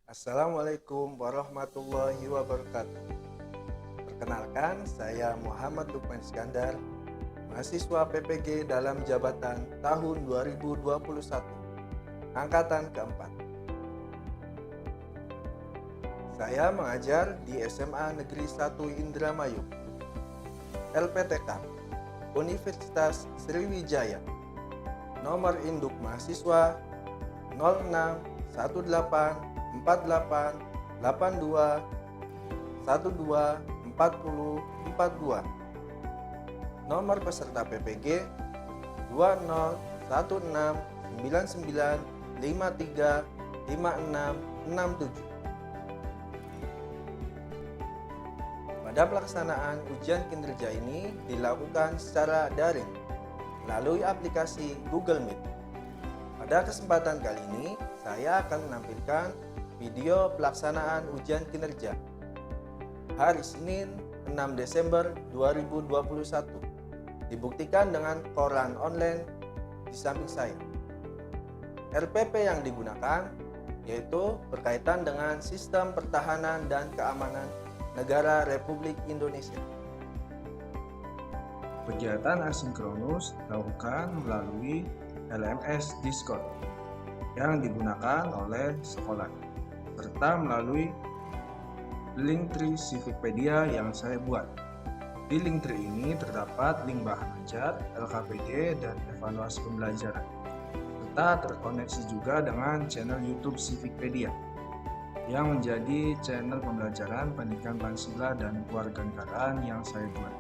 Assalamualaikum warahmatullahi wabarakatuh. Perkenalkan, saya Muhammad Lukman Iskandar, mahasiswa PPG dalam jabatan tahun 2021, angkatan keempat. Saya mengajar di SMA Negeri 1 Indramayu, LPTK, Universitas Sriwijaya. Nomor induk mahasiswa 06 18 48 82 12 40 42. Nomor peserta PPG 20 16 99 53 56 67. Pada pelaksanaan ujian kinerja ini dilakukan secara daring melalui aplikasi Google Meet. Pada kesempatan kali ini, saya akan menampilkan video pelaksanaan ujian kinerja hari Senin 6 Desember 2021. Dibuktikan dengan koran online di samping saya. RPP yang digunakan yaitu berkaitan dengan Sistem Pertahanan dan Keamanan Negara Republik Indonesia. Kegiatan asinkronus dilakukan melalui LMS Discord yang digunakan oleh sekolah, serta melalui Linktree Civicpedia yang saya buat. Di Linktree ini terdapat link bahan ajar, LKPD, dan evaluasi pembelajaran, serta terkoneksi juga dengan channel YouTube Civicpedia yang menjadi channel pembelajaran pendidikan Pancasila dan kewarganegaraan yang saya buat.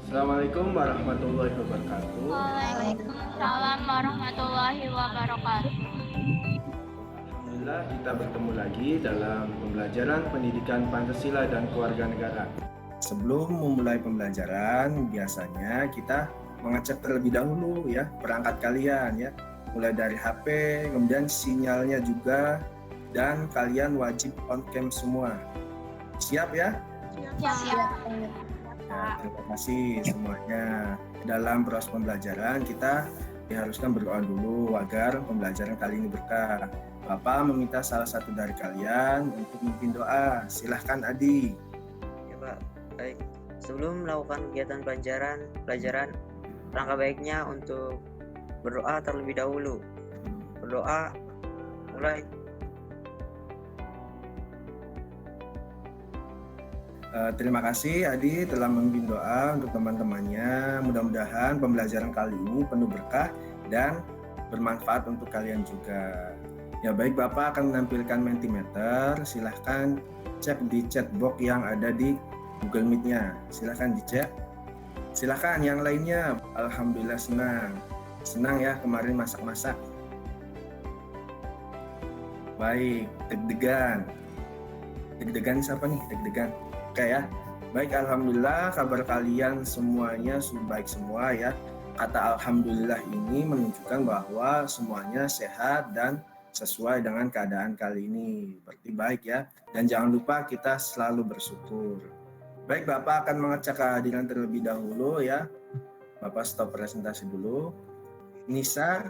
Assalamualaikum warahmatullahi wabarakatuh. Waalaikumsalam warahmatullahi wabarakatuh. Alhamdulillah kita bertemu lagi dalam pembelajaran pendidikan Pancasila dan kewarganegaraan. Sebelum memulai pembelajaran, biasanya kita mengecek terlebih dahulu ya perangkat kalian ya, mulai dari HP, kemudian sinyalnya juga, dan kalian wajib on cam semua. Siap ya? Siap. Ya, terima kasih semuanya. Dalam proses pembelajaran kita diharuskan berdoa dulu agar pembelajaran kali ini berkah. Bapak meminta salah satu dari kalian untuk memimpin doa. Silahkan Adi. Ya Pak, baik. Sebelum melakukan kegiatan pelajaran, langkah baiknya untuk berdoa terlebih dahulu. Berdoa mulai. Terima kasih Adi telah memimpin doa untuk teman-temannya. Mudah-mudahan pembelajaran kali ini penuh berkah dan bermanfaat untuk kalian juga. Ya baik, Bapak akan menampilkan Mentimeter. Silahkan cek di chat box yang ada di Google Meet-nya. Silahkan dicek. Silahkan yang lainnya. Alhamdulillah senang ya kemarin masak-masak. Baik, deg-degan siapa nih? Deg-degan. Oke ya, baik, alhamdulillah kabar kalian semuanya baik semua ya. Kata alhamdulillah ini menunjukkan bahwa semuanya sehat dan sesuai dengan keadaan kali ini. Berarti baik ya, dan jangan lupa kita selalu bersyukur. Baik, Bapak akan mengecek kehadiran terlebih dahulu ya. Bapak stop presentasi dulu. Nisa.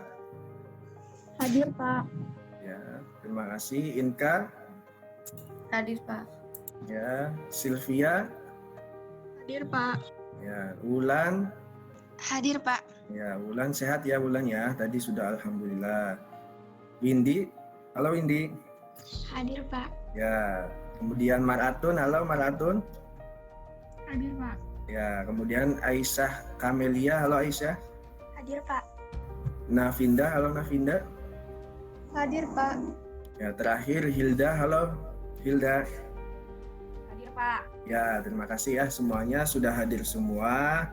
Hadir Pak. Ya, terima kasih. Inka. Hadir Pak. Ya, Sylvia. Hadir Pak. Ya, Wulan. Hadir Pak. Ya, Wulan sehat ya Wulan ya. Tadi sudah alhamdulillah. Windy. Halo Windy. Hadir Pak. Ya, kemudian Maratun. Halo Maratun. Hadir Pak. Ya, kemudian Aisyah Kamelia. Halo Aisyah. Hadir Pak. Navinda. Halo Navinda. Hadir Pak. Ya, terakhir Hilda. Halo Hilda. Hadir Pak. Ya, terima kasih ya semuanya sudah hadir semua.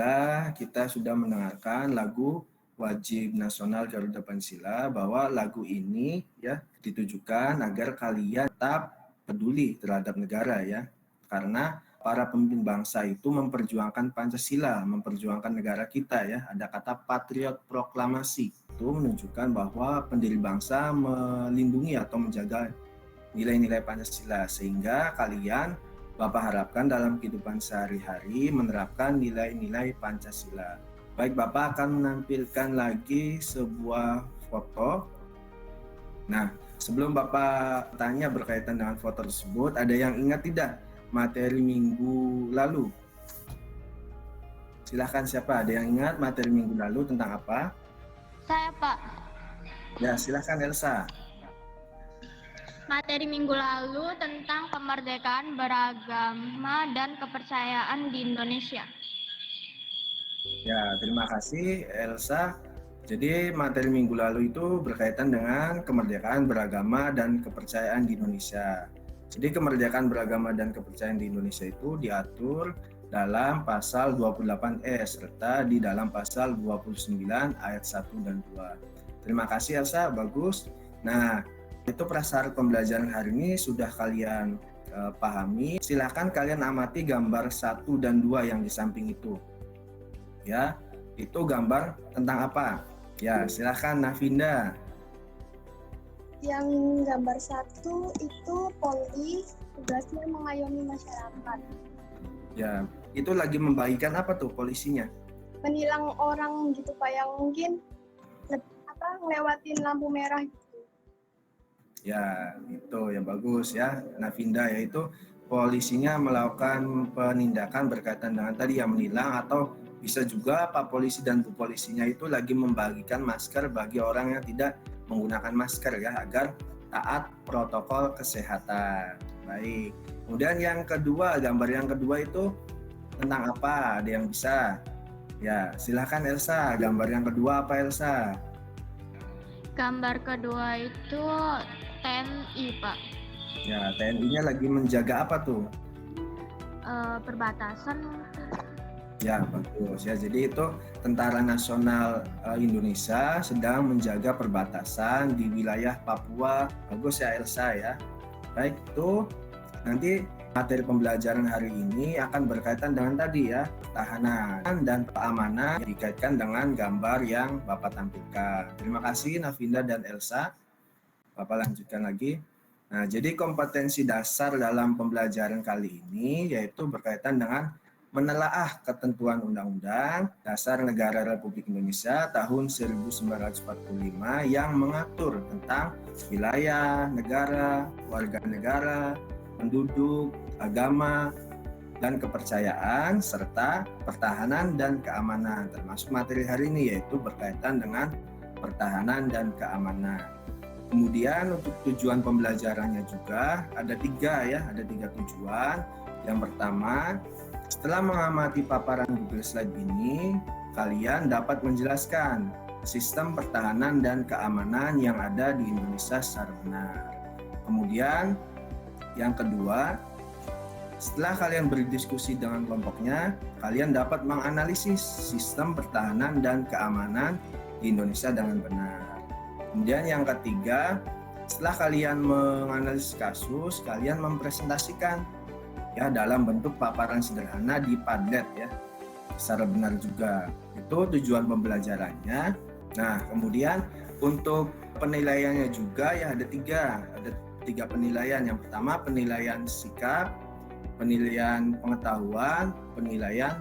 Alhamdulillah kita sudah mendengarkan lagu Wajib Nasional Garuda Pancasila, bahwa lagu ini ya ditujukan agar kalian tetap peduli terhadap negara ya. Karena para pemimpin bangsa itu memperjuangkan Pancasila, memperjuangkan negara kita ya. Ada kata patriot proklamasi. Itu menunjukkan bahwa pendiri bangsa melindungi atau menjaga nilai-nilai Pancasila, sehingga kalian Bapak harapkan dalam kehidupan sehari-hari menerapkan nilai-nilai Pancasila. Baik, Bapak akan menampilkan lagi sebuah foto. Nah, sebelum Bapak tanya berkaitan dengan foto tersebut, ada yang ingat tidak materi minggu lalu? Silahkan, siapa? Ada yang ingat materi minggu lalu tentang apa? Saya, Pak. Ya, silahkan Elsa. Materi minggu lalu tentang kemerdekaan beragama dan kepercayaan di Indonesia. Ya, terima kasih Elsa. Jadi materi minggu lalu itu berkaitan dengan kemerdekaan beragama dan kepercayaan di Indonesia. Jadi kemerdekaan beragama dan kepercayaan di Indonesia itu diatur dalam pasal 28E serta di dalam pasal 29 ayat 1 dan 2. Terima kasih Elsa, bagus. Nah, itu prasyarat pembelajaran hari ini sudah kalian pahami. Silahkan kalian amati gambar 1 dan 2 yang di samping itu. Ya, itu gambar tentang apa? Ya, silahkan Navinda. Yang gambar 1 itu polisi, tugasnya mengayomi masyarakat. Ya, itu lagi membagikan apa tuh polisinya? Menilang orang gitu Pak, yang mungkin ngelewatin lampu merah gitu. Ya, itu yang bagus ya, Navinda, yaitu polisinya melakukan penindakan berkaitan dengan tadi yang menilang, atau bisa juga Pak Polisi dan Bu Polisinya itu lagi membagikan masker bagi orang yang tidak menggunakan masker ya, agar taat protokol kesehatan. Baik. Kemudian yang kedua, gambar yang kedua itu tentang apa? Ada yang bisa? Ya, silahkan Elsa. Gambar yang kedua apa Elsa? Gambar kedua itu TNI, Pak. Ya, TNI-nya lagi menjaga apa tuh? Perbatasan mungkin. Ya, bagus ya. Jadi itu Tentara Nasional Indonesia sedang menjaga perbatasan di wilayah Papua. Bagus ya Elsa ya. Baik, itu nanti materi pembelajaran hari ini akan berkaitan dengan tadi ya, pertahanan dan keamanan, dikaitkan dengan gambar yang Bapak tampilkan. Terima kasih Navinda dan Elsa. Bapak lanjutkan lagi. Nah, jadi kompetensi dasar dalam pembelajaran kali ini yaitu berkaitan dengan menelaah ketentuan Undang-Undang Dasar Negara Republik Indonesia tahun 1945 yang mengatur tentang wilayah, negara, warga negara, penduduk, agama, dan kepercayaan, serta pertahanan dan keamanan. Termasuk materi hari ini yaitu berkaitan dengan pertahanan dan keamanan. Kemudian untuk tujuan pembelajarannya juga ada tiga tujuan. Yang pertama, setelah mengamati paparan Google Slide ini, kalian dapat menjelaskan sistem pertahanan dan keamanan yang ada di Indonesia secara benar. Kemudian, yang kedua, setelah kalian berdiskusi dengan kelompoknya, kalian dapat menganalisis sistem pertahanan dan keamanan di Indonesia dengan benar. Kemudian yang ketiga, setelah kalian menganalisis kasus, kalian mempresentasikan ya dalam bentuk paparan sederhana di Padlet ya, secara benar juga. Itu tujuan pembelajarannya. Nah, kemudian untuk penilaiannya juga ya ada tiga penilaian. Yang pertama penilaian sikap, penilaian pengetahuan, penilaian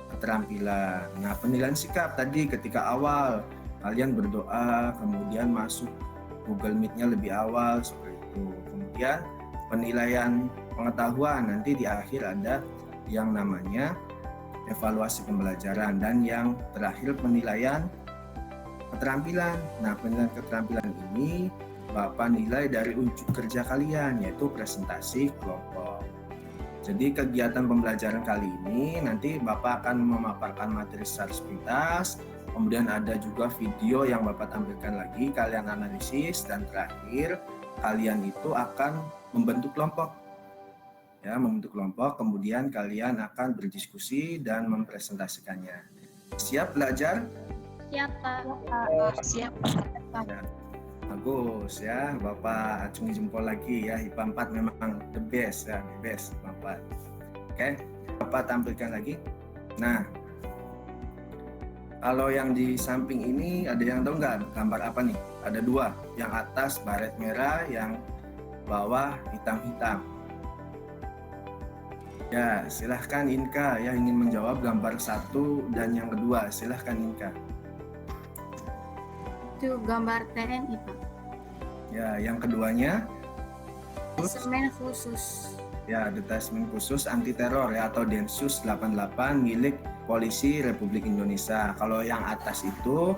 keterampilan. Nah, penilaian sikap tadi ketika awal kalian berdoa, kemudian masuk Google Meet-nya lebih awal seperti itu. Kemudian penilaian pengetahuan, nanti di akhir ada yang namanya evaluasi pembelajaran, dan yang terakhir penilaian keterampilan. Nah, penilaian keterampilan ini Bapak nilai dari unjuk kerja kalian, yaitu presentasi kelompok. Jadi kegiatan pembelajaran kali ini nanti Bapak akan memaparkan materi secara sepintas, kemudian ada juga video yang Bapak tampilkan lagi, kalian analisis, dan terakhir kalian itu akan membentuk kelompok. Ya, membentuk kelompok, kemudian kalian akan berdiskusi dan mempresentasikannya. Siap belajar? Siap, Pak. Siap. Ya, bagus ya, Bapak acungi jempol lagi ya. IPA 4 memang the best ya, the best Bapak. Oke, Bapak tampilkan lagi. Nah, kalau yang di samping ini ada yang tahu nggak gambar apa nih? Ada dua, yang atas baret merah, yang bawah hitam-hitam. Ya, silahkan Inka ya ingin menjawab gambar satu dan yang kedua. Silahkan Inka. Itu gambar TNI, Pak. Ya, yang keduanya Semen khusus. ya Detasmen Khusus Anti Teror ya atau Densus 88 milik Polisi Republik Indonesia. Kalau yang atas itu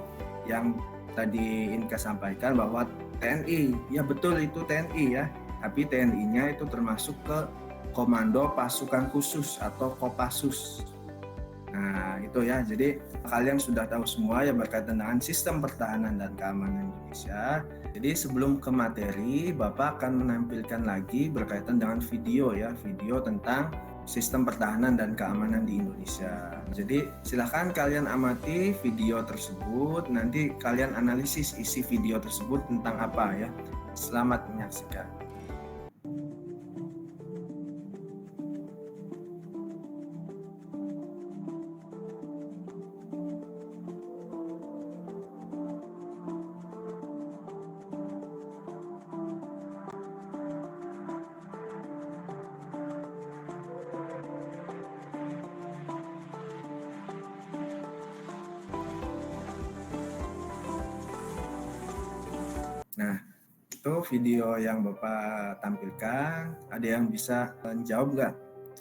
yang tadi Inka sampaikan bahwa TNI, ya betul itu TNI ya. Tapi TNI-nya itu termasuk ke Komando Pasukan Khusus atau Kopassus. Nah, itu ya. Jadi kalian sudah tahu semua yang berkaitan dengan sistem pertahanan dan keamanan Indonesia. Jadi sebelum ke materi, Bapak akan menampilkan lagi berkaitan dengan video ya, video tentang sistem pertahanan dan keamanan di Indonesia. Jadi silakan kalian amati video tersebut, nanti kalian analisis isi video tersebut tentang apa ya. Selamat menyaksikan. Nah, itu video yang Bapak tampilkan. Ada yang bisa menjawab nggak?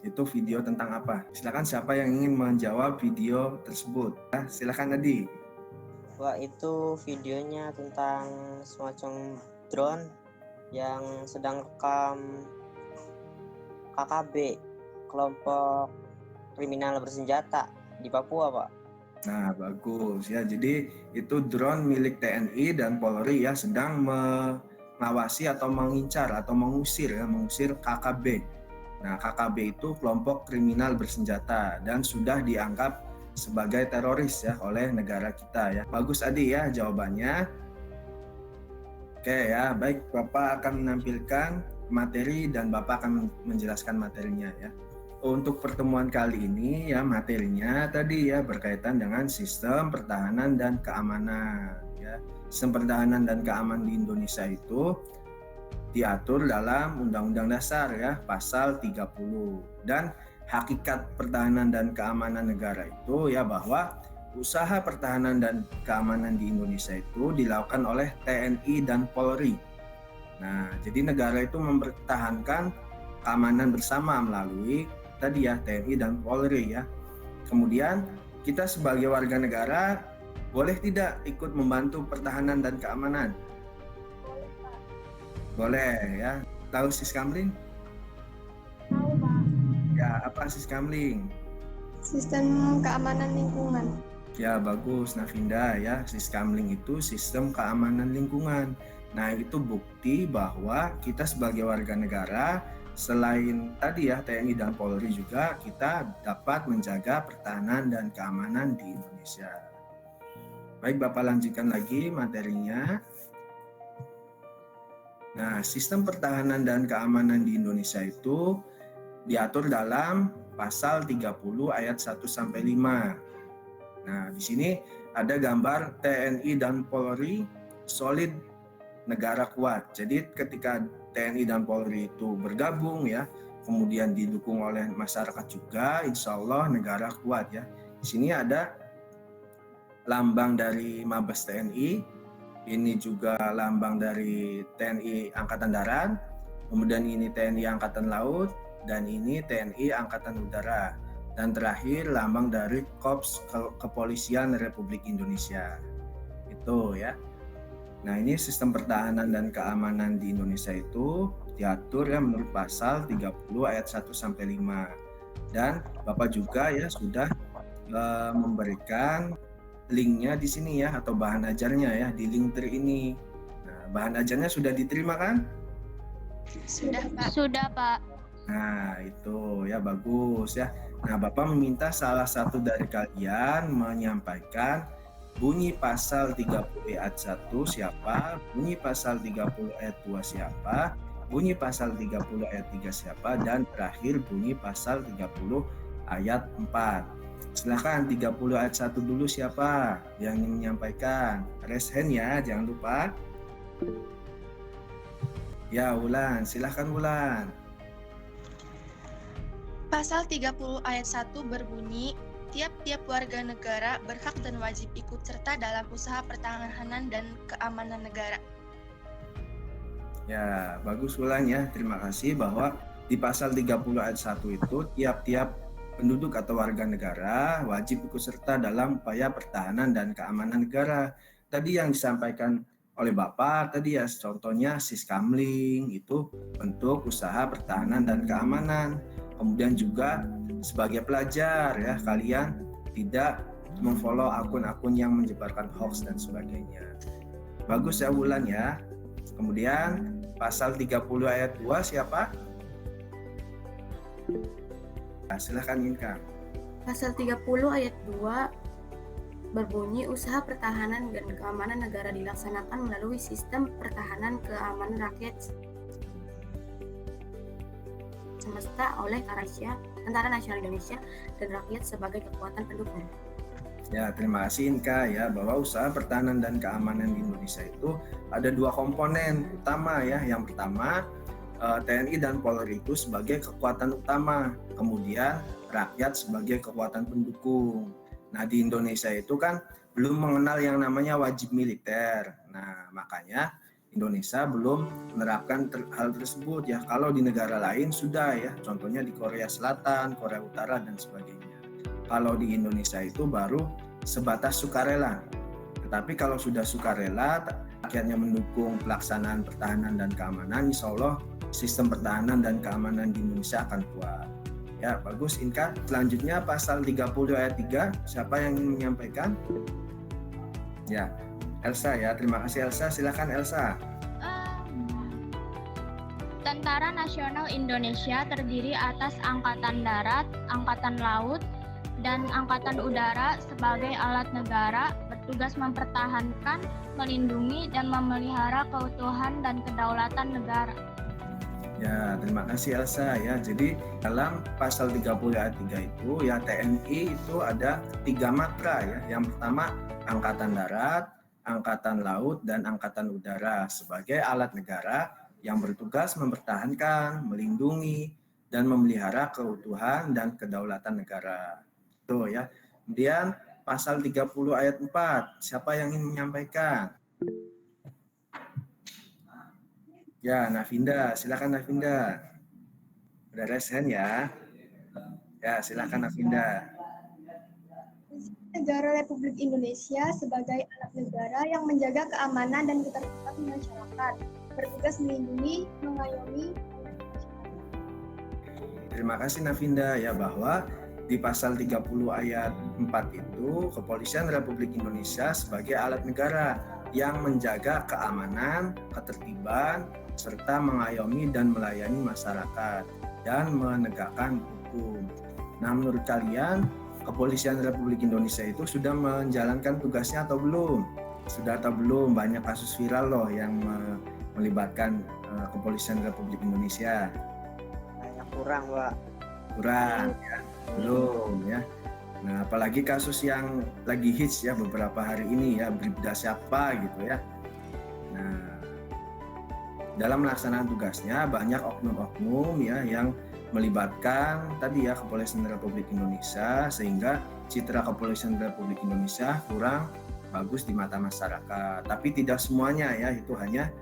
Itu video tentang apa? Silakan siapa yang ingin menjawab video tersebut. Nah, silakan Adi. Wah, itu videonya tentang semacam drone yang sedang rekam KKB, kelompok kriminal bersenjata di Papua, Pak. Nah, bagus ya. Jadi itu drone milik TNI dan Polri ya sedang mengawasi atau mengincar atau mengusir KKB. Nah, KKB itu kelompok kriminal bersenjata dan sudah dianggap sebagai teroris ya oleh negara kita ya. Bagus Adi ya jawabannya. Oke ya, baik Bapak akan menampilkan materi dan Bapak akan menjelaskan materinya ya. Untuk pertemuan kali ini ya materinya tadi ya berkaitan dengan sistem pertahanan dan keamanan ya. Sistem pertahanan dan keamanan di Indonesia itu diatur dalam Undang-Undang Dasar ya pasal 30 dan hakikat pertahanan dan keamanan negara itu ya bahwa usaha pertahanan dan keamanan di Indonesia itu dilakukan oleh TNI dan Polri. Nah, jadi negara itu mempertahankan keamanan bersama melalui tadi ya TNI dan Polri ya. Kemudian kita sebagai warga negara boleh tidak ikut membantu pertahanan dan keamanan? Boleh ya. Tahu Siskamling? Tahu, Pak. Ya, apa Siskamling? Sistem keamanan lingkungan. Ya, bagus Navinda ya. Siskamling itu sistem keamanan lingkungan. Nah, itu bukti bahwa kita sebagai warga negara selain tadi ya TNI dan Polri juga kita dapat menjaga pertahanan dan keamanan di Indonesia. Baik, Bapak lanjutkan lagi materinya. Nah, sistem pertahanan dan keamanan di Indonesia itu diatur dalam pasal 30 ayat 1 sampai 5. Nah, di sini ada gambar TNI dan Polri solid negara kuat. Jadi ketika TNI dan Polri itu bergabung ya, kemudian didukung oleh masyarakat juga, insya Allah negara kuat ya. Di sini ada lambang dari Mabes TNI, ini juga lambang dari TNI Angkatan Darat, kemudian ini TNI Angkatan Laut, dan ini TNI Angkatan Udara. Dan terakhir lambang dari Korps Kepolisian Republik Indonesia. Itu ya. Nah, ini sistem pertahanan dan keamanan di Indonesia itu diatur ya menurut pasal 30 ayat 1 sampai 5. Dan Bapak juga ya sudah memberikan linknya di sini ya atau bahan ajarnya ya di link ini. Nah, bahan ajarnya sudah diterima kan? Sudah, Pak. Sudah, Pak. Nah, itu ya bagus ya. Nah, Bapak meminta salah satu dari kalian menyampaikan bunyi pasal 30 ayat 1 siapa, bunyi pasal 30 ayat 2 siapa, bunyi pasal 30 ayat 3 siapa, dan terakhir bunyi pasal 30 ayat 4. Silahkan 30 ayat 1 dulu siapa yang ingin menyampaikan. Raise hand ya, jangan lupa. Ya, Wulan, silahkan Wulan. Pasal 30 ayat 1 berbunyi, tiap-tiap warga negara berhak dan wajib ikut serta dalam usaha pertahanan dan keamanan negara. Ya, bagus Wulan ya. Terima kasih bahwa di pasal 30 ayat 1 itu tiap-tiap penduduk atau warga negara wajib ikut serta dalam upaya pertahanan dan keamanan negara. Tadi yang disampaikan oleh Bapak tadi ya contohnya Siskamling itu bentuk usaha pertahanan dan keamanan. Kemudian juga sebagai pelajar ya kalian tidak memfollow akun-akun yang menyebarkan hoax dan sebagainya. Bagus ya Wulan ya. Kemudian pasal 30 ayat 2 siapa? Nah, silahkan Inka. Pasal 30 ayat 2 berbunyi usaha pertahanan dan keamanan negara dilaksanakan melalui sistem pertahanan keamanan rakyat semesta oleh Tentara Nasional Indonesia dan rakyat sebagai kekuatan pendukung. Ya, terima kasih Inka ya bahwa usaha pertahanan dan keamanan di Indonesia itu ada dua komponen utama ya. Yang pertama TNI dan Polri itu sebagai kekuatan utama, kemudian rakyat sebagai kekuatan pendukung. Nah, di Indonesia itu kan belum mengenal yang namanya wajib militer. Nah, makanya Indonesia belum menerapkan hal tersebut ya. Kalau di negara lain sudah ya, contohnya di Korea Selatan, Korea Utara dan sebagainya. Kalau di Indonesia itu baru sebatas sukarela. Tetapi kalau sudah sukarela, rakyatnya mendukung pelaksanaan pertahanan dan keamanan, insya Allah sistem pertahanan dan keamanan di Indonesia akan kuat. Ya, bagus Inka. Selanjutnya pasal 30 ayat 3, siapa yang ingin menyampaikan? Ya, Elsa ya. Terima kasih Elsa. Silakan Elsa. Tentara Nasional Indonesia terdiri atas Angkatan Darat, Angkatan Laut, dan Angkatan Udara sebagai alat negara bertugas mempertahankan, melindungi, dan memelihara keutuhan dan kedaulatan negara. Ya, terima kasih Elsa ya. Jadi dalam pasal 30 ayat 3 itu ya TNI itu ada 3 matra ya. Yang pertama Angkatan Darat, Angkatan Laut, dan Angkatan Udara sebagai alat negara yang bertugas mempertahankan, melindungi, dan memelihara keutuhan dan kedaulatan negara. Tuh ya. Kemudian pasal 30 ayat 4, siapa yang ingin menyampaikan? Ya, Navinda, silakan Navinda. Udah raise hand ya. Ya, silakan Navinda. Negara Republik Indonesia sebagai alat negara yang menjaga keamanan dan ketertiban masyarakat, bertugas melindungi, mengayomi. Terima kasih Navinda ya bahwa di pasal 30 ayat 4 itu Kepolisian Republik Indonesia sebagai alat negara yang menjaga keamanan, ketertiban, serta mengayomi dan melayani masyarakat dan menegakkan hukum. Nah, menurut kalian Kepolisian Republik Indonesia itu sudah menjalankan tugasnya atau belum? Sudah atau belum? Banyak kasus viral loh yang melibatkan Kepolisian Republik Indonesia. Banyak kurang, Pak. Kurang ya, belum ya. Nah, apalagi kasus yang lagi hits ya beberapa hari ini ya, Bribda siapa gitu ya. Nah, dalam melaksanakan tugasnya banyak oknum-oknum ya yang melibatkan tadi ya Kepolisian Republik Indonesia sehingga citra Kepolisian Republik Indonesia kurang bagus di mata masyarakat. Tapi tidak semuanya ya, itu hanya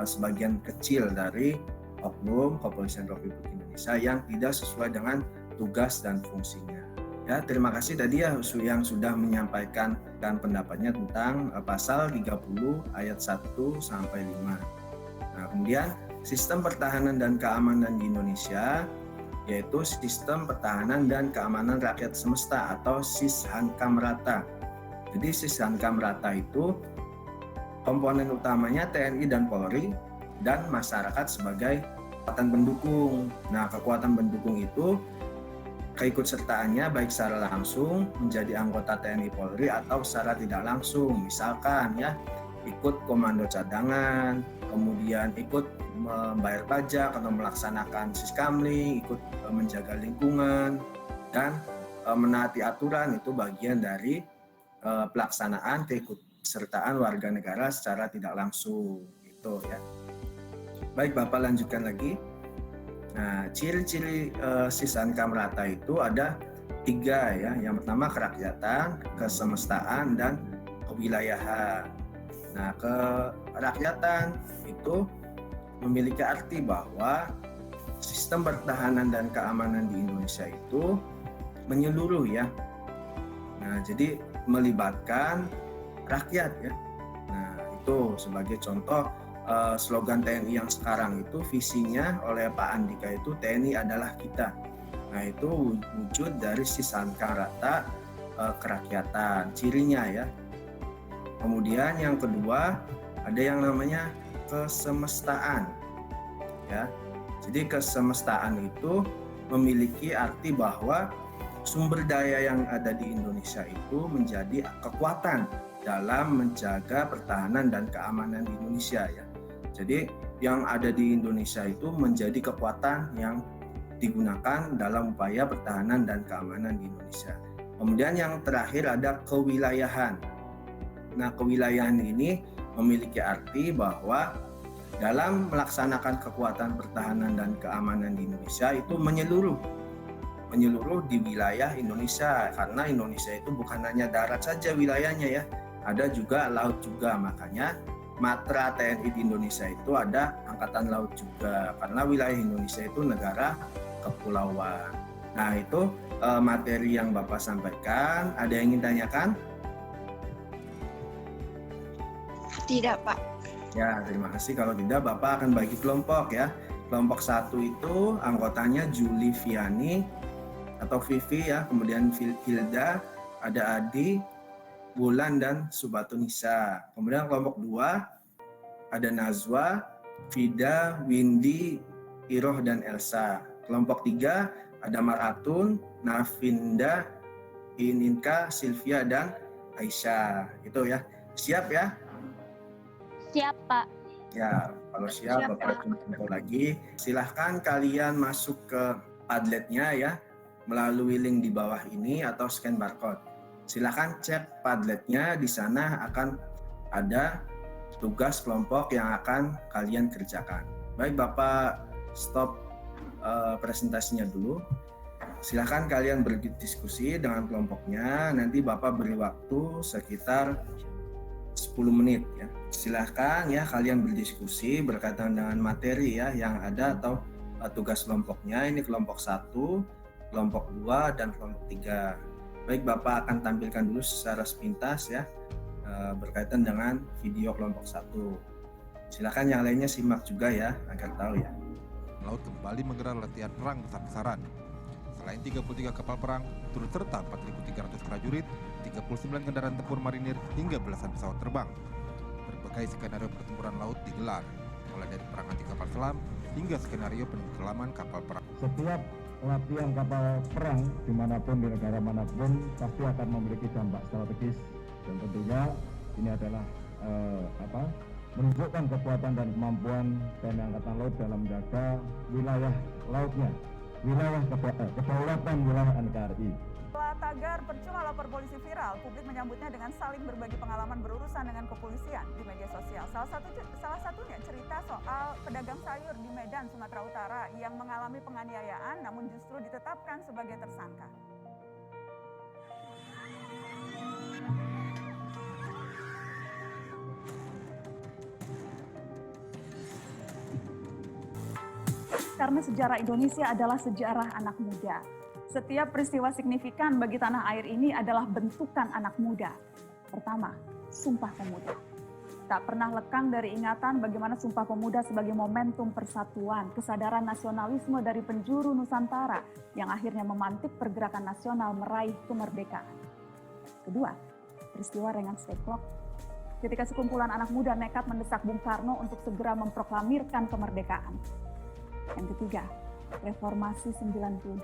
sebagian kecil dari oknum Kepolisian Republik Indonesia yang tidak sesuai dengan tugas dan fungsinya. Ya, terima kasih tadi ya yang sudah menyampaikan pendapatnya tentang pasal 30 ayat 1 sampai 5. Nah, kemudian sistem pertahanan dan keamanan di Indonesia yaitu sistem pertahanan dan keamanan rakyat semesta atau SISHANKAMRATA. Jadi SISHANKAMRATA itu komponen utamanya TNI dan Polri dan masyarakat sebagai kekuatan pendukung. Nah, kekuatan pendukung itu keikutsertaannya baik secara langsung menjadi anggota TNI Polri atau secara tidak langsung. Misalkan ya, ikut komando cadangan, kemudian ikut membayar pajak atau melaksanakan siskamling, ikut menjaga lingkungan, dan menaati aturan. Itu bagian dari pelaksanaan keikutsertaan warga negara secara tidak langsung. Gitu ya. Baik, Bapak lanjutkan lagi. Nah, ciri-ciri Sisankam Rata itu ada 3 ya. Yang pertama kerakyatan, kesemestaan, dan kewilayahan. Nah, kerakyatan itu memiliki arti bahwa sistem pertahanan dan keamanan di Indonesia itu menyeluruh ya. Nah, jadi melibatkan rakyat ya. Nah, itu sebagai contoh slogan TNI yang sekarang itu visinya oleh Pak Andika itu TNI adalah kita. Nah, itu wujud dari Sisankam Rata kerakyatan, cirinya ya. Kemudian yang kedua ada yang namanya kesemestaan ya. Jadi kesemestaan itu memiliki arti bahwa sumber daya yang ada di Indonesia itu menjadi kekuatan dalam menjaga pertahanan dan keamanan di Indonesia ya. Jadi yang ada di Indonesia itu menjadi kekuatan yang digunakan dalam upaya pertahanan dan keamanan di Indonesia. Kemudian yang terakhir ada kewilayahan. Nah, kewilayahan ini memiliki arti bahwa dalam melaksanakan kekuatan pertahanan dan keamanan di Indonesia itu menyeluruh di wilayah Indonesia, karena Indonesia itu bukan hanya darat saja wilayahnya ya, ada juga laut juga. Makanya matra TNI di Indonesia itu ada angkatan laut juga, karena wilayah Indonesia itu negara kepulauan. Nah, itu materi yang Bapak sampaikan. Ada yang ingin tanyakan? Tidak, Pak. Ya, terima kasih. Kalau tidak, Bapak akan bagi kelompok ya. Kelompok 1 itu anggotanya Juli Viani atau Vivi ya, kemudian Hilda, ada Adi, Wulan, dan Subatunisa. Kemudian kelompok 2 ada Nazwa, Vida, Windy, Iroh, dan Elsa. Kelompok 3 ada Maratun, Navinda, Ininka, Sylvia, dan Aisyah. Itu ya. Siap ya? Siap, Pak. Ya, kalau siap Bapak kumpul lagi. Silahkan kalian masuk ke Padletnya ya, melalui link di bawah ini atau scan barcode. Silahkan cek Padletnya, di sana akan ada tugas kelompok yang akan kalian kerjakan. Baik, Bapak stop presentasinya dulu. Silahkan kalian berdiskusi dengan kelompoknya. Nanti Bapak beri waktu sekitar 10 menit ya. Silahkan ya kalian berdiskusi berkaitan dengan materi ya yang ada atau tugas kelompoknya. Ini kelompok 1, kelompok 2, dan kelompok 3. Baik, Bapak akan tampilkan dulu secara sepintas ya berkaitan dengan video kelompok 1. Silakan yang lainnya simak juga ya agar tahu ya. Laut kembali menggelar latihan perang besar-besaran. Selain 33 kapal perang, turut serta 4.300 prajurit, 39 kendaraan tempur marinir, hingga belasan pesawat terbang. Berbagai skenario pertempuran laut digelar, mulai dari perang anti kapal selam hingga skenario penenggelaman kapal perang. Setiap latihan kapal perang dimanapun di negara manapun pasti akan memiliki dampak strategis, dan tentunya ini adalah menunjukkan kekuatan dan kemampuan TNI Angkatan Laut dalam menjaga wilayah lautnya, wilayah kedaulatan wilayah NKRI. Setelah tagar percuma lapor polisi viral, publik menyambutnya dengan saling berbagi pengalaman berurusan dengan kepolisian di media sosial. Salah satunya cerita soal pedagang sayur di Medan, Sumatera Utara yang mengalami penganiayaan namun justru ditetapkan sebagai tersangka. Karena sejarah Indonesia adalah sejarah anak muda. Setiap peristiwa signifikan bagi tanah air ini adalah bentukan anak muda. Pertama, Sumpah Pemuda. Tak pernah lekang dari ingatan bagaimana Sumpah Pemuda sebagai momentum persatuan, kesadaran nasionalisme dari penjuru Nusantara yang akhirnya memantik pergerakan nasional meraih kemerdekaan. Kedua, peristiwa Rengas Dengklok. Ketika sekumpulan anak muda nekat mendesak Bung Karno untuk segera memproklamirkan kemerdekaan. Yang ketiga, Reformasi 98.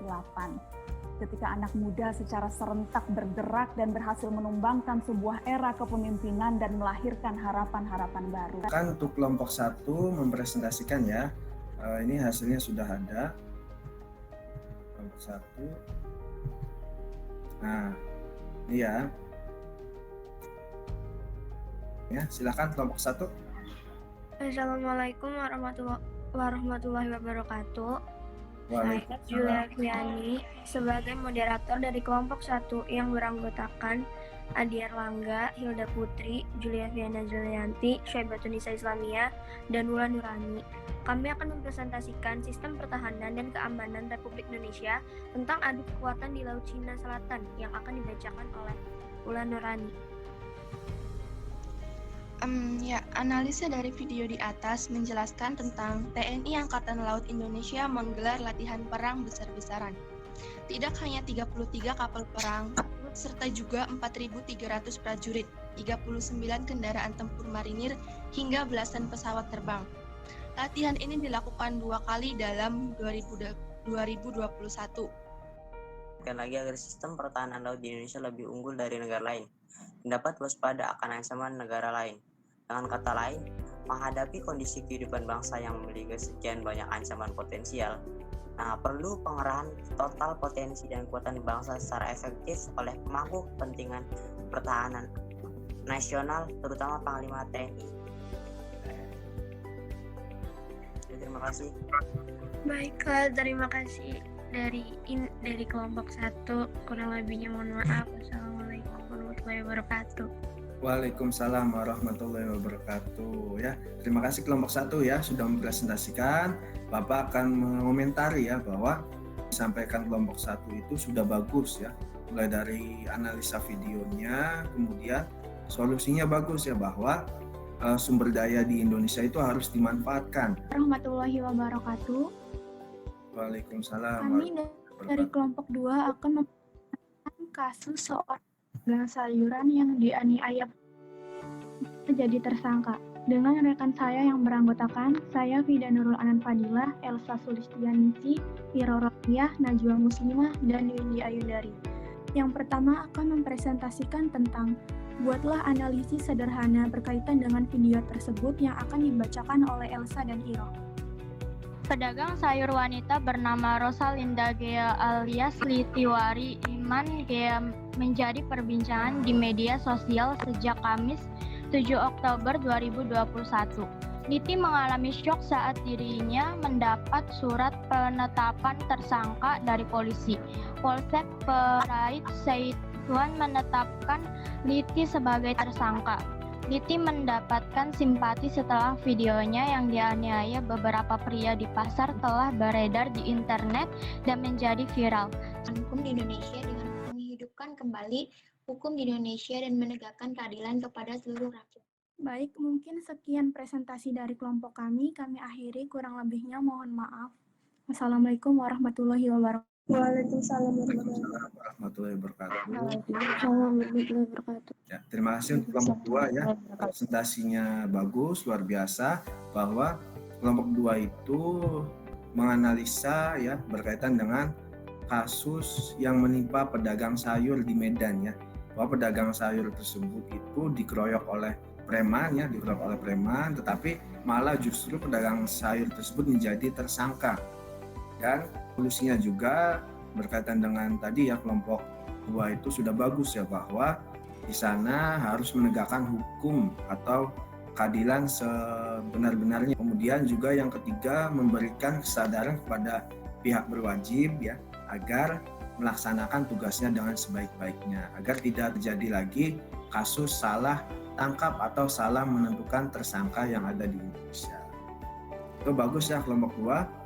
Ketika anak muda secara serentak bergerak dan berhasil menumbangkan sebuah era kepemimpinan dan melahirkan harapan-harapan baru. Kan untuk kelompok 1 mempresentasikan ya, ini hasilnya sudah ada. Kelompok 1. Nah, ini ya. Ya, silakan kelompok 1. Assalamualaikum warahmatullahi wabarakatuh. Saya Waalaikumsalam. Julia Fiani sebagai moderator dari kelompok 1 yang beranggotakan Adi Erlangga, Hilda Putri, Julia Fiana Julianti, Syaibatun Nisa Islamia, dan Wulan Nurani. Kami akan mempresentasikan sistem pertahanan dan keamanan Republik Indonesia tentang adu kekuatan di Laut Cina Selatan yang akan dibacakan oleh Wulan Nurani. Analisa dari video di atas menjelaskan tentang TNI Angkatan Laut Indonesia menggelar latihan perang besar-besaran. Tidak hanya 33 kapal perang, serta juga 4.300 prajurit, 39 kendaraan tempur marinir, hingga belasan pesawat terbang. Latihan ini dilakukan 2 kali dalam 2021. Dan lagi agar sistem pertahanan laut di Indonesia lebih unggul dari negara lain, mendapat waspada akan ancaman negara lain. Dengan kata lain, menghadapi kondisi kehidupan bangsa yang memiliki sekian banyak ancaman potensial, perlu pengerahan total potensi dan kekuatan bangsa secara efektif oleh pemangku kepentingan pertahanan nasional, terutama Panglima TNI. Terima kasih. Baiklah, terima kasih dari kelompok 1. Kurang lebihnya mohon maaf. Wassalamualaikum warahmatullahi wabarakatuh. Waalaikumsalam warahmatullahi wabarakatuh. Ya, terima kasih kelompok 1 ya sudah mempresentasikan. Bapak akan mengomentari ya bahwa disampaikan kelompok 1 itu sudah bagus ya. Mulai dari analisa videonya, kemudian solusinya bagus ya, bahwa sumber daya di Indonesia itu harus dimanfaatkan. Warahmatullahi wabarakatuh. Waalaikumsalam. Kami dari kelompok 2 akan memperkenalkan kasus seorang pedagang sayuran yang dianiaya jadi tersangka. Dengan rekan saya yang beranggotakan, saya Fida Nurul Anan Fadilah, Elsa Sulistianisi, Iro Rofiah, Najwa Muslimah, dan Windy Ayudari. Yang pertama akan mempresentasikan tentang buatlah analisis sederhana berkaitan dengan video tersebut yang akan dibacakan oleh Elsa dan Iro. Pedagang sayur wanita bernama Rosalinda Gea alias Litiwari Iman Gea menjadi perbincangan di media sosial sejak Kamis 7 Oktober 2021. Liti mengalami syok saat dirinya mendapat surat penetapan tersangka dari polisi. Polsek Perait Seituan menetapkan Liti sebagai tersangka. Liti mendapatkan simpati setelah videonya yang dianiaya beberapa pria di pasar telah beredar di internet dan menjadi viral. Hukum di Indonesia dengan menghidupkan kembali hukum di Indonesia dan menegakkan keadilan kepada seluruh rakyat. Baik, mungkin sekian presentasi dari kelompok kami akhiri, kurang lebihnya mohon maaf. Wassalamualaikum warahmatullahi wabarakatuh. Waalaikumsalam Warahmatullahi wabarakatuh. Warahmatullahi wabarakatuh. Ya, terima kasih untuk kelompok 2 ya. Presentasinya bagus, luar biasa, bahwa kelompok 2 itu menganalisa ya berkaitan dengan kasus yang menimpa pedagang sayur di Medan ya. Bahwa pedagang sayur tersebut itu dikeroyok oleh preman ya, tetapi malah justru pedagang sayur tersebut menjadi tersangka. Dan solusinya juga berkaitan dengan tadi ya, kelompok 2 itu sudah bagus ya, bahwa di sana harus menegakkan hukum atau keadilan sebenar-benarnya. Kemudian juga yang ketiga, memberikan kesadaran kepada pihak berwajib ya agar melaksanakan tugasnya dengan sebaik-baiknya, agar tidak terjadi lagi kasus salah tangkap atau salah menentukan tersangka yang ada di Indonesia. Itu bagus ya kelompok 2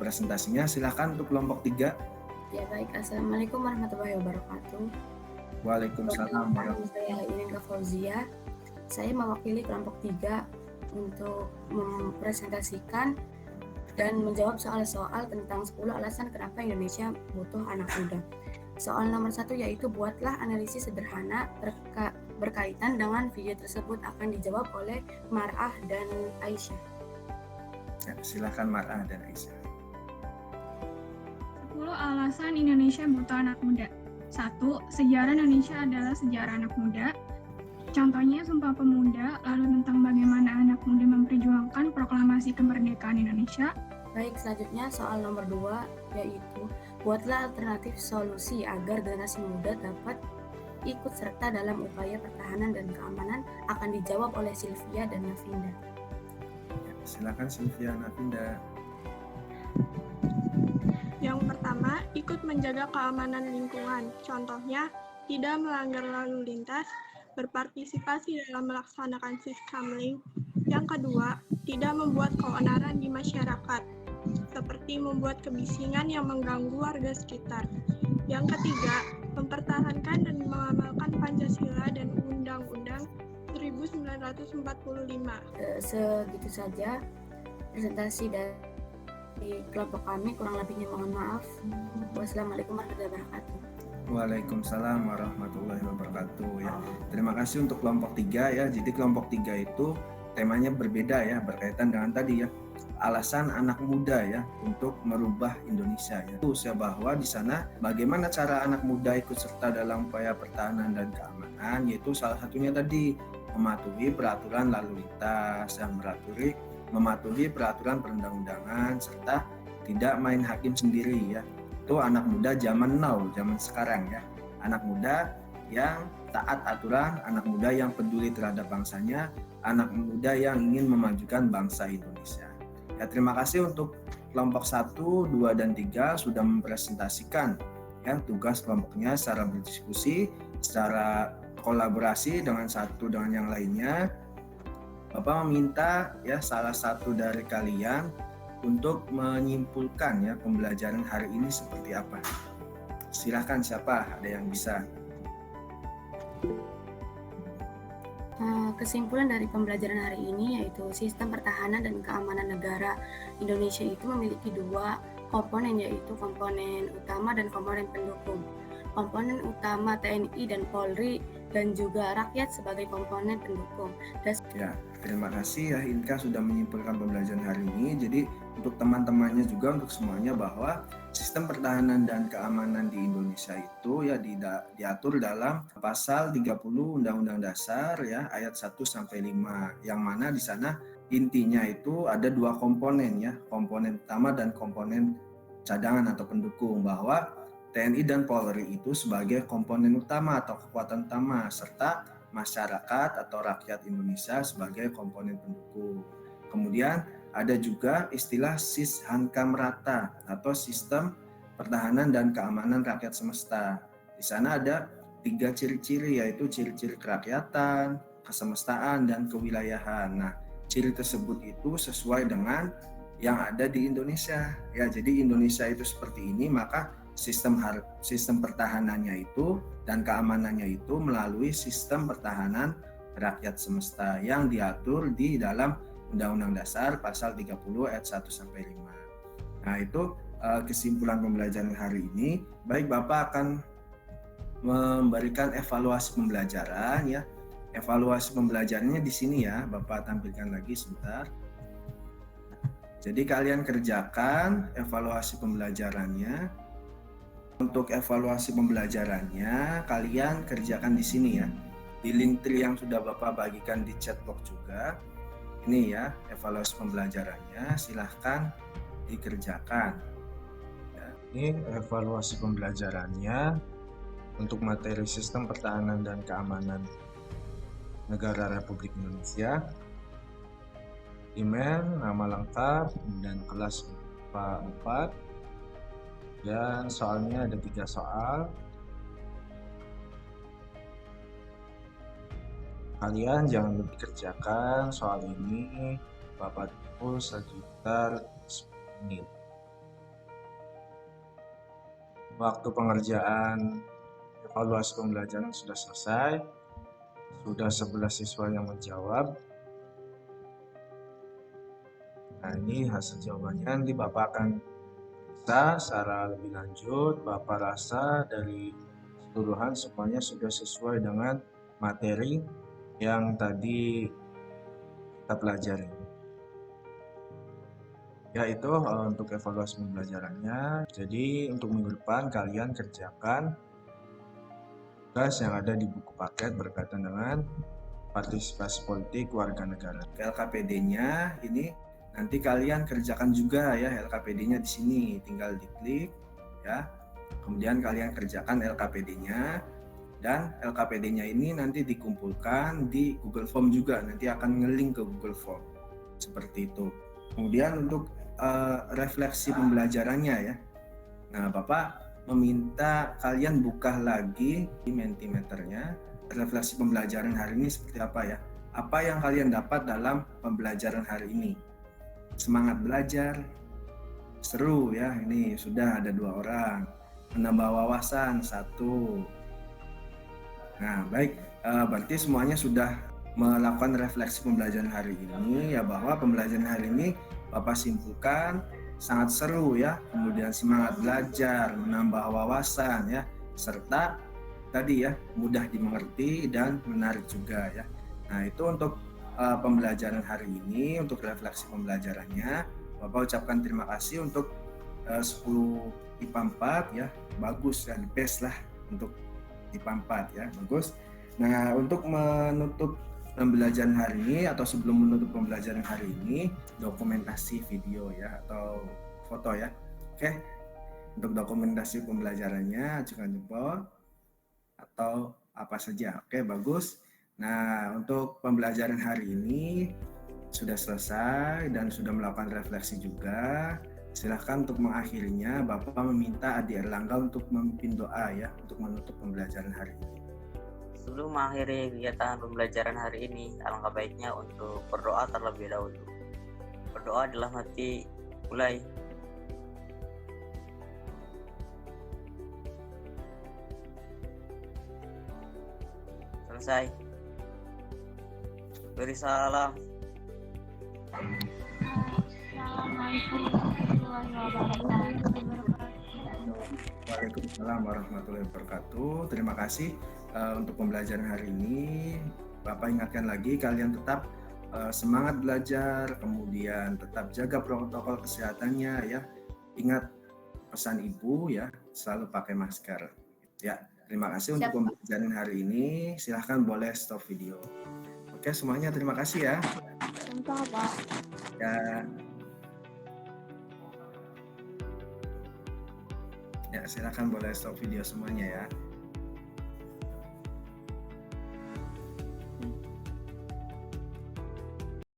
presentasinya. Silakan untuk kelompok 3. Ya baik, Assalamualaikum warahmatullahi wabarakatuh. Waalaikumsalam. Saya Ininka Fauzia. Saya mewakili kelompok 3 untuk mempresentasikan dan menjawab soal-soal tentang 10 alasan kenapa Indonesia butuh anak muda. Soal nomor 1 yaitu buatlah analisis sederhana berkaitan dengan video tersebut, akan dijawab oleh Mar'ah dan Aisyah. Ya, silakan Mar'ah dan Aisyah. alasan Indonesia butuh anak muda. 1. Sejarah Indonesia adalah sejarah anak muda. Contohnya Sumpah Pemuda, lalu tentang bagaimana anak muda memperjuangkan proklamasi kemerdekaan Indonesia. Baik, selanjutnya soal nomor 2, yaitu buatlah alternatif solusi agar generasi muda dapat ikut serta dalam upaya pertahanan dan keamanan, akan dijawab oleh Sylvia dan Navinda. Silakan Sylvia, Navinda. Yang pertama, ikut menjaga keamanan lingkungan. Contohnya, tidak melanggar lalu lintas, berpartisipasi dalam melaksanakan siskamling. Yang kedua, tidak membuat keonaran di masyarakat, seperti membuat kebisingan yang mengganggu warga sekitar. Yang ketiga, mempertahankan dan mengamalkan Pancasila dan Undang-Undang 1945. Segitu saja presentasi dari kelompok kami, kurang lebihnya mohon maaf. Wassalamualaikum warahmatullahi wabarakatuh. Waalaikumsalam warahmatullahi wabarakatuh ya. Terima kasih untuk kelompok 3 ya. Jadi kelompok 3 itu temanya berbeda ya, berkaitan dengan tadi ya, alasan anak muda ya untuk merubah Indonesia ya. Itu bahwa di sana bagaimana cara anak muda ikut serta dalam upaya pertahanan dan keamanan, yaitu salah satunya tadi mematuhi peraturan lalu lintas, yang mematuhi peraturan perundang-undangan, serta tidak main hakim sendiri ya. Itu anak muda zaman now, zaman sekarang ya. Anak muda yang taat aturan, anak muda yang peduli terhadap bangsanya, anak muda yang ingin memajukan bangsa Indonesia. Ya, terima kasih untuk kelompok 1, 2, dan 3 sudah mempresentasikan ya tugas kelompoknya secara berdiskusi, secara kolaborasi dengan satu dengan yang lainnya. Bapak meminta ya salah satu dari kalian untuk menyimpulkan ya pembelajaran hari ini seperti apa. Silakan, siapa ada yang bisa? Kesimpulan dari pembelajaran hari ini yaitu sistem pertahanan dan keamanan negara Indonesia itu memiliki 2 komponen, yaitu komponen utama dan komponen pendukung. Komponen utama TNI dan Polri dan juga rakyat sebagai komponen pendukung. Ya, terima kasih ya Inka sudah menyimpulkan pembelajaran hari ini. Jadi untuk teman-temannya juga, untuk semuanya, bahwa sistem pertahanan dan keamanan di Indonesia itu ya diatur dalam pasal 30 Undang-Undang Dasar ya ayat 1 sampai 5, yang mana di sana intinya itu ada 2 komponen ya, komponen utama dan komponen cadangan atau pendukung, bahwa TNI dan Polri itu sebagai komponen utama atau kekuatan utama, serta masyarakat atau rakyat Indonesia sebagai komponen pendukung. Kemudian ada juga istilah Sishankamrata atau sistem pertahanan dan keamanan rakyat semesta. Di sana ada 3 ciri-ciri, yaitu ciri-ciri kerakyatan, kesemestaan, dan kewilayahan. Nah, ciri tersebut itu sesuai dengan yang ada di Indonesia. Ya, jadi Indonesia itu seperti ini, maka sistem pertahanannya itu dan keamanannya itu melalui sistem pertahanan rakyat semesta yang diatur di dalam Undang-Undang Dasar pasal 30 ayat 1 sampai 5. Nah, itu kesimpulan pembelajaran hari ini. Baik, Bapak akan memberikan evaluasi pembelajaran ya. Evaluasi pembelajarannya di sini ya, Bapak tampilkan lagi sebentar. Jadi kalian kerjakan evaluasi pembelajarannya. Untuk evaluasi pembelajarannya, kalian kerjakan di sini ya. Di link tree yang sudah Bapak bagikan di chat box juga. Ini ya, evaluasi pembelajarannya, silahkan dikerjakan. Ya. Ini evaluasi pembelajarannya untuk materi sistem pertahanan dan keamanan negara Republik Indonesia. Email, nama lengkap, dan kelas IPA 4. Dan soalnya ada 3 soal. Kalian jangan lupa kerjakan soal ini, Bapak tunggu sekitar 10 menit. Waktu pengerjaan evaluasi pembelajaran sudah selesai. Sudah 11 siswa yang menjawab. Nah, ini hasil jawabannya. Nanti Bapak akan secara lebih lanjut. Bapak rasa dari keseluruhan semuanya sudah sesuai dengan materi yang tadi kita pelajari. yaitu untuk evaluasi pembelajarannya. Jadi untuk minggu depan kalian kerjakan tugas yang ada di buku paket berkaitan dengan partisipasi politik warga negara. LKPD-nya ini nanti kalian kerjakan juga ya, LKPD-nya di sini tinggal diklik ya. Kemudian kalian kerjakan LKPD-nya, dan LKPD-nya ini nanti dikumpulkan di Google Form juga, nanti akan nge-link ke Google Form seperti itu. Kemudian untuk refleksi pembelajarannya ya, nah Bapak meminta kalian buka lagi di Mentimeternya refleksi pembelajaran hari ini seperti apa ya, apa yang kalian dapat dalam pembelajaran hari ini. Semangat belajar, seru ya, ini sudah ada 2 orang, menambah wawasan 1. Nah baik, berarti semuanya sudah melakukan refleksi pembelajaran hari ini ya, bahwa pembelajaran hari ini Bapak simpulkan sangat seru ya, kemudian semangat belajar, menambah wawasan ya, serta tadi ya mudah dimengerti dan menarik juga ya. Nah itu untuk pembelajaran hari ini, untuk refleksi pembelajarannya Bapak ucapkan terima kasih untuk 10 IPA 4 ya, bagus ya, the best lah untuk IPA 4 ya, bagus. Nah untuk menutup pembelajaran hari ini atau sebelum menutup pembelajaran hari ini, dokumentasi video ya atau foto ya. Oke, untuk dokumentasi pembelajarannya ajukan jempol atau apa saja. Oke, bagus. Nah untuk pembelajaran hari ini sudah selesai dan sudah melakukan refleksi juga. Silahkan untuk mengakhirinya Bapak meminta Adi Erlangga untuk memimpin doa ya untuk menutup pembelajaran hari ini. Sebelum mengakhiri kegiatan pembelajaran hari ini, alangkah baiknya untuk berdoa terlebih dahulu. Berdoa dalam hati, mulai. Selesai. Beri salam. Assalamualaikum warahmatullahi wabarakatuh. Waalaikumsalam warahmatullahi wabarakatuh. Terima kasih untuk pembelajaran hari ini. Bapak ingatkan lagi, kalian tetap semangat belajar, kemudian tetap jaga protokol kesehatannya ya. Ingat pesan Ibu ya, selalu pakai masker. Ya, terima kasih untuk pembelajaran hari ini. Silahkan boleh stop video. Oke semuanya, terima kasih ya. Entah, Pak. Ya. Ya, silakan boleh stop video semuanya ya.